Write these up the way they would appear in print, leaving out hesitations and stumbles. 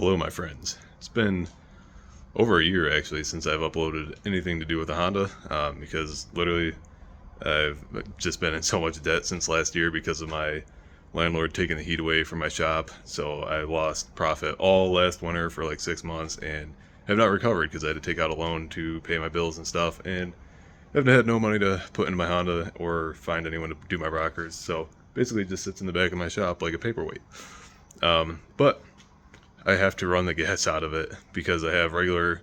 Hello my friends. It's been over a year actually since I've uploaded anything to do with the Honda because literally I've just been in so much debt since last year because of my landlord taking the heat away from my shop. So I lost profit all last winter for like 6 months and have not recovered because I had to take out a loan to pay my bills and stuff, and I've had no money to put into my Honda or find anyone to do my rockers. So basically it just sits in the back of my shop like a paperweight. But I have to run the gas out of it because I have regular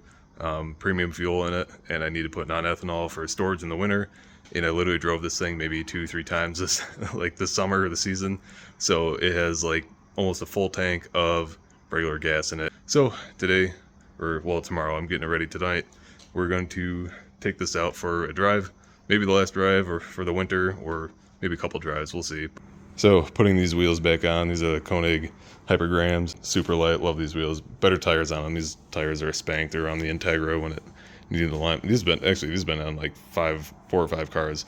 premium fuel in it, and I need to put non-ethanol for storage in the winter. And I literally drove this thing maybe 2-3 times this summer or the season, so it has like almost a full tank of regular gas in it. So today, or well tomorrow, I'm getting it ready tonight, we're going to take this out for a drive, maybe the last drive or for the winter, or maybe a couple drives, we'll see. So putting these wheels back on, these are the Konig Hypergrams, super light, love these wheels, better tires on them. These tires are spanked, they're on the Integra when it needed the line. These have been on like 4 or 5 cars.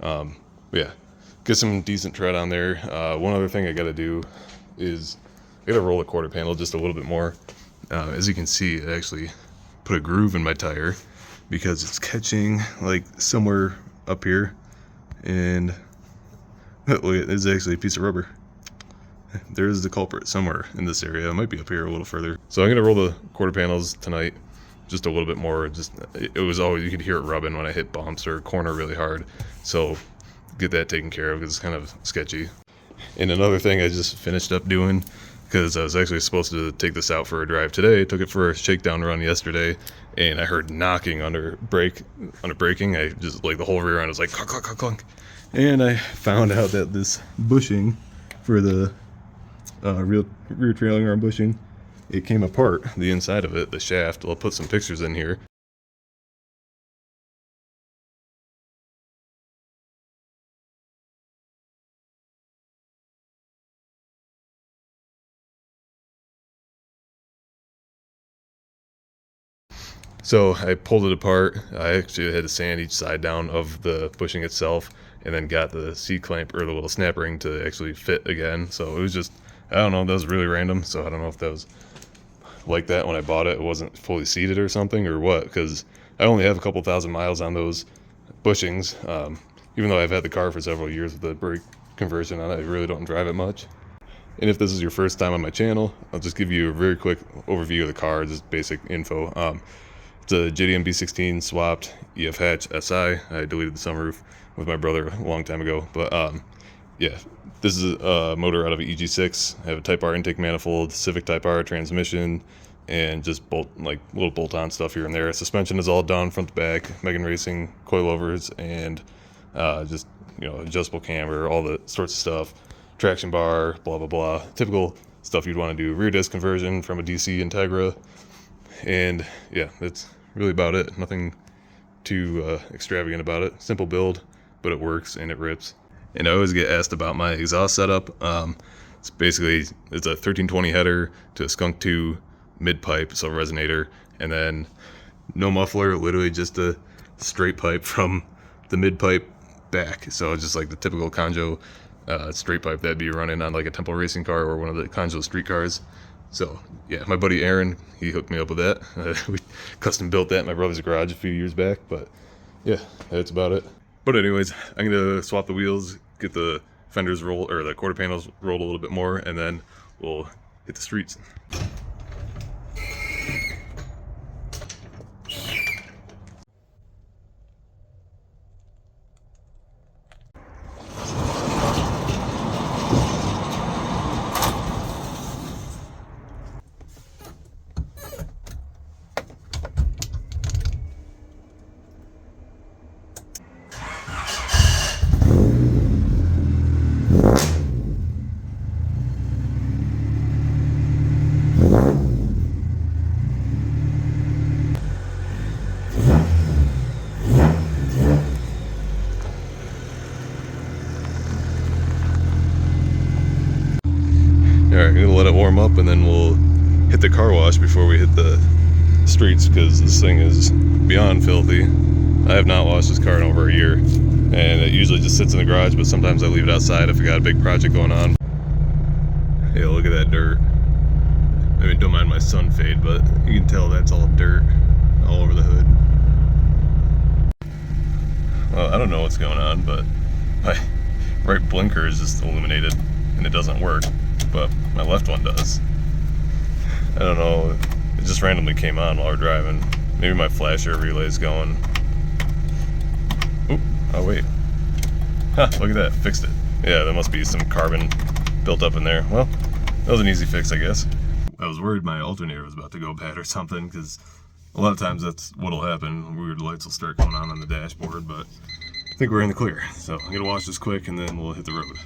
Yeah, get some decent tread on there. One other thing I gotta do is I gotta roll the quarter panel just a little bit more. As you can see, I actually put a groove in my tire because it's catching like somewhere up here, and look, it's actually a piece of rubber. There's the culprit somewhere in this area. It might be up here a little further. So I'm gonna roll the quarter panels tonight just a little bit more. It was always, you could hear it rubbing when I hit bumps or corner really hard. So get that taken care of because it's kind of sketchy. And another thing I just finished up doing, because I was actually supposed to take this out for a drive today, took it for a shakedown run yesterday, and I heard knocking under braking. I just, like, the whole rear end was like clunk, clunk, clunk, clunk. And I found out that this bushing for the rear trailing arm bushing, it came apart, the inside of it, the shaft. I'll put some pictures in here. So I pulled it apart. I actually had to sand each side down of the bushing itself, and then got the C-clamp or the little snap ring to actually fit again. So it was just, I don't know, that was really random. So I don't know if that was like that when I bought it. It wasn't fully seated or something, or what, because I only have a couple thousand miles on those bushings. Even though I've had the car for several years with the brake conversion on it, I really don't drive it much. And if this is your first time on my channel, I'll just give you a very quick overview of the car, just basic info. It's a JDM B16 swapped EF hatch SI. I deleted the sunroof with my brother a long time ago, but yeah, this is a motor out of an EG6. I have a Type R intake manifold, Civic Type R transmission, and just little bolt-on stuff here and there. Suspension is all done front to back, Megan Racing coilovers, and just, adjustable camber, all the sorts of stuff. Traction bar, blah blah blah, typical stuff you'd want to do. Rear disc conversion from a DC Integra, and yeah, that's really about it. Nothing too extravagant about it. Simple build, but it works and it rips. And I always get asked about my exhaust setup. It's a 1320 header to a Skunk 2 mid pipe, so resonator, and then no muffler, literally just a straight pipe from the mid pipe back. So just like the typical Kanjo straight pipe that'd be running on like a Temple racing car or one of the Kanjo street cars. So yeah, my buddy Aaron, he hooked me up with that. We custom built that in my brother's garage a few years back, but yeah, that's about it. But anyways, I'm gonna swap the wheels, get the fenders rolled, or the quarter panels rolled a little bit more, and then we'll hit the streets. Alright, I'm gonna let it warm up and then we'll hit the car wash before we hit the streets, because this thing is beyond filthy. I have not washed this car in over a year, and it usually just sits in the garage, but sometimes I leave it outside if I got a big project going on. Hey, look at that dirt. I mean, don't mind my sun fade, but you can tell that's all dirt all over the hood. Well, I don't know what's going on, but my right blinker is just illuminated and it doesn't work, but my left one does. I don't know, it just randomly came on while we're driving. Maybe my flasher relay's going. Oop, oh wait. Huh, look at that, fixed it. Yeah, there must be some carbon built up in there. Well, that was an easy fix, I guess. I was worried my alternator was about to go bad or something, because a lot of times that's what'll happen. Weird lights will start going on the dashboard, but I think we're in the clear. So I'm gonna wash this quick and then we'll hit the road.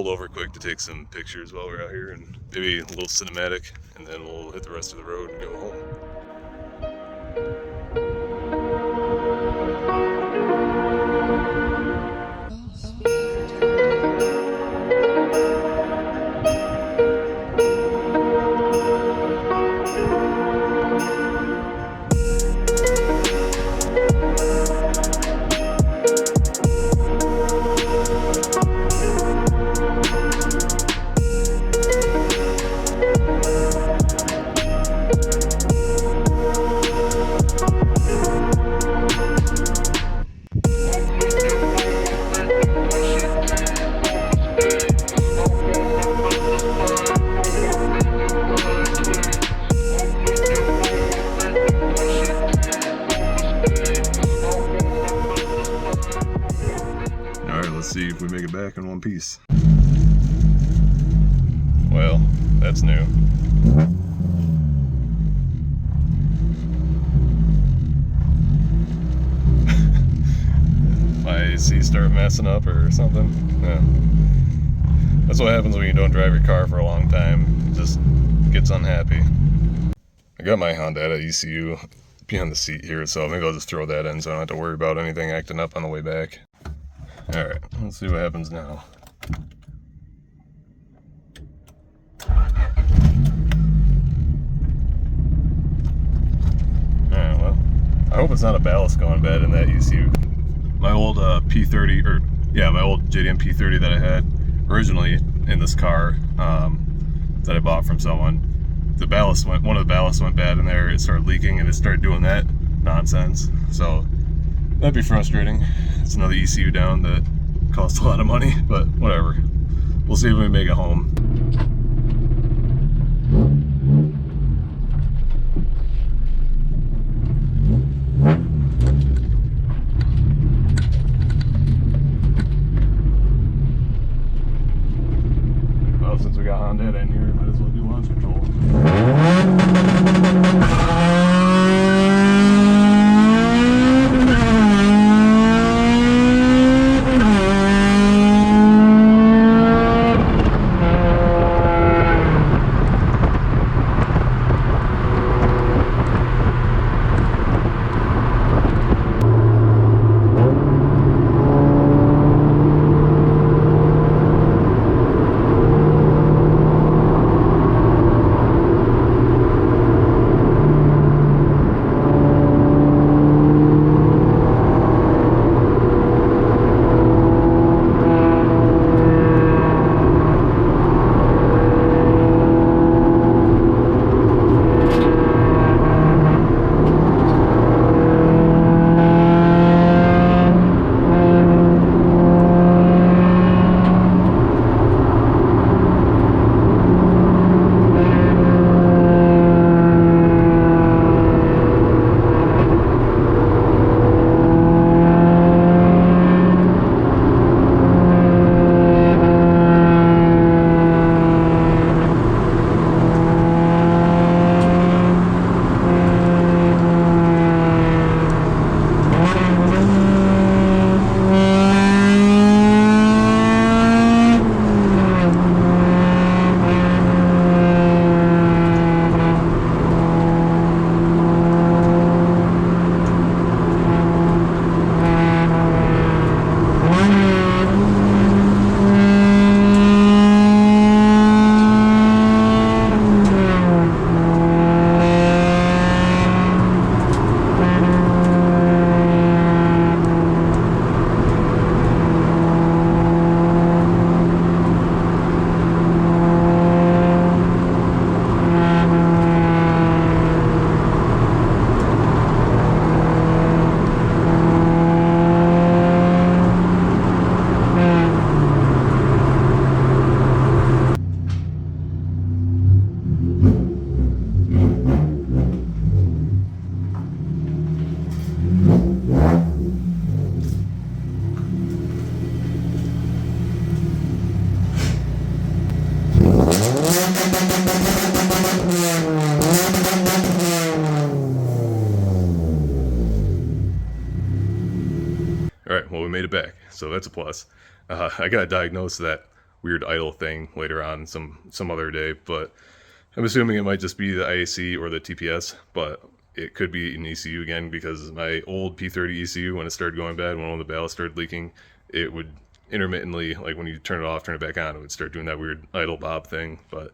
pull over quick to take some pictures while we're out here, and maybe a little cinematic, and then we'll hit the rest of the road and go home. Let's see if we make it back in one piece. Well, that's new. My AC start messing up or something. Yeah. That's what happens when you don't drive your car for a long time. It just gets unhappy. I got my Honda ECU behind the seat here, so maybe I'll just throw that in so I don't have to worry about anything acting up on the way back. Alright, let's see what happens now. Alright, well, I hope it's not a ballast going bad in that ECU. My old P30, my old JDM P30 that I had originally in this car that I bought from someone, one of the ballasts went bad in there. It started leaking and it started doing that nonsense. So that'd be frustrating. It's another ECU down that costs a lot of money, but whatever. We'll see if we make it home. Well, since we got Honda in here, might as well do launch control. Alright, well, we made it back, so that's a plus. I got diagnosed that weird idle thing later on some other day, but I'm assuming it might just be the IAC or the TPS, but it could be an ECU again, because my old P30 ECU, when it started going bad, when one of the ballasts started leaking, it would intermittently, like when you turn it off, turn it back on, it would start doing that weird idle bob thing. But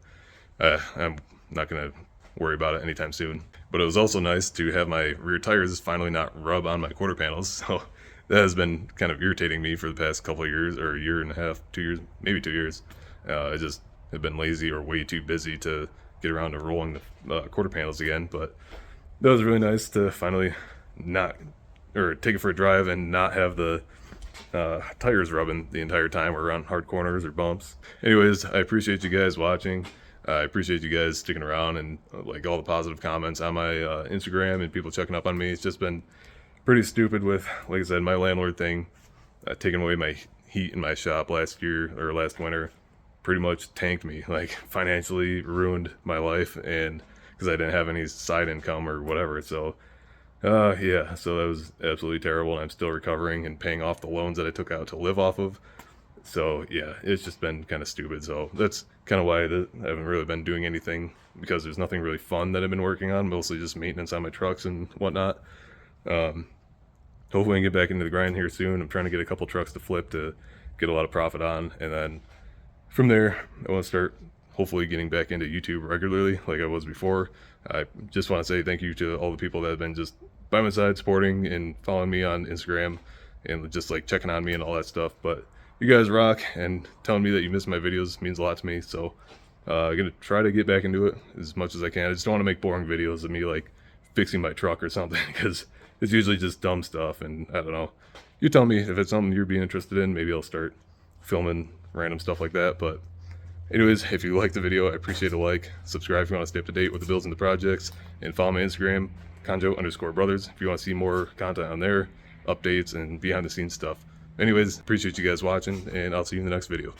I'm not going to worry about it anytime soon. But it was also nice to have my rear tires finally not rub on my quarter panels. So that has been kind of irritating me for the past couple of years, or a year and a half, 2 years, maybe 2 years. I just have been lazy or way too busy to get around to rolling the quarter panels again. But that was really nice to finally not, or take it for a drive and not have the tires rubbing the entire time or around hard corners or bumps. Anyways, I appreciate you guys watching. I appreciate you guys sticking around and like all the positive comments on my Instagram and people checking up on me. It's just been pretty stupid with, like I said, my landlord thing, taking away my heat in my shop last year or last winter. Pretty much tanked me, like financially ruined my life, and because I didn't have any side income or whatever. So yeah, so that was absolutely terrible, and I'm still recovering and paying off the loans that I took out to live off of. So yeah, it's just been kind of stupid. So that's kind of why I haven't really been doing anything, because there's nothing really fun that I've been working on, mostly just maintenance on my trucks and whatnot. Hopefully I can get back into the grind here soon. I'm trying to get a couple trucks to flip to get a lot of profit on, and then from there I want to start hopefully getting back into YouTube regularly like I was before. I just want to say thank you to all the people that have been just by my side, supporting and following me on Instagram and just like checking on me and all that stuff. But you guys rock, and telling me that you miss my videos means a lot to me. So I'm gonna try to get back into it as much as I can. I just don't want to make boring videos of me like fixing my truck or something, because it's usually just dumb stuff, and I don't know. You tell me if it's something you're being interested in. Maybe I'll start filming random stuff like that. But anyways, if you liked the video, I appreciate a like. Subscribe if you want to stay up to date with the builds and the projects, and follow my Instagram, Kanjo_brothers, if you want to see more content on there, updates and behind the scenes stuff. Anyways, appreciate you guys watching, and I'll see you in the next video.